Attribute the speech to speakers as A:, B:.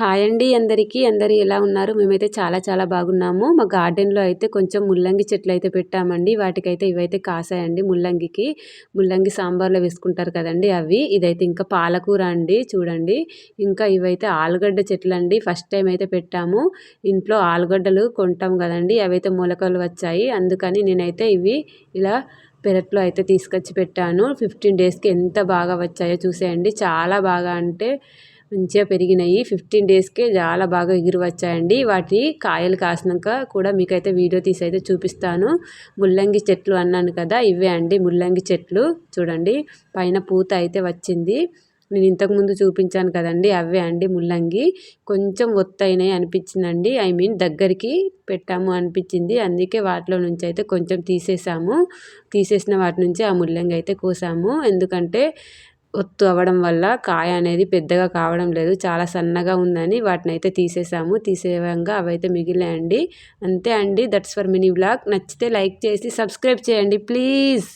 A: Hi అండి అందరికీ. అందరూ ఎలా ఉన్నారు? మేమైతే చాలా చాలా బాగున్నాము. మా గార్డెన్‌లో అయితే కొంచెం ముల్లంగి చెట్లయితే పెట్టామండి. వాటికైతే ఇవైతే కాసాయండి ముల్లంగికి. ముల్లంగి సాంబార్‌లో వేసుకుంటారు కదండీ అవి. ఇదైతే ఇంకా పాలకూర అండి చూడండి. ఇంకా ఇవైతే ఆలుగడ్డ చెట్లండి. ఫస్ట్ టైం అయితే పెట్టాము. ఇంట్లో ఆలుగడ్డలు కొంటాం కదండీ, అవైతే మొలకలు వచ్చాయి. అందుకని నేనైతే ఇవి ఇలా పెరట్లో అయితే తీసుకొచ్చి పెట్టాను. 15 డేస్‌కి ఎంత బాగా వచ్చాయో చూసేయండి. చాలా బాగా అంటే మంచిగా పెరిగినాయి. 15 డేస్‌కే చాలా బాగా ఎగిరి వచ్చాయండి. వాటి కాయలు కాసినాక కూడా మీకైతే వీడియో తీసి అయితే చూపిస్తాను. ముల్లంగి చెట్లు అన్నాను కదా, ఇవే అండి ముల్లంగి చెట్లు. చూడండి పైన పూత అయితే వచ్చింది. నేను ఇంతకుముందు చూపించాను కదండి, అవే అండి ముల్లంగి. కొంచెం ఒత్తయినాయి అనిపించిందండి. ఐ మీన్ దగ్గరికి పెట్టాము అనిపించింది. అందుకే వాటిలో నుంచి అయితే కొంచెం తీసేసాము. తీసేసిన వాటి నుంచి ఆ ముల్లంగి అయితే కోసాము. ఎందుకంటే ఒత్తు అవ్వడం వల్ల కాయ అనేది పెద్దగా కావడం లేదు, చాలా సన్నగా ఉందని వాటిని అయితే తీసేసాము. తీసేయంగా అవైతే మిగిలాయండి. అంతే అండి. That's for mini vlog. నచ్చితే లైక్ చేసి సబ్స్క్రైబ్ చేయండి ప్లీజ్.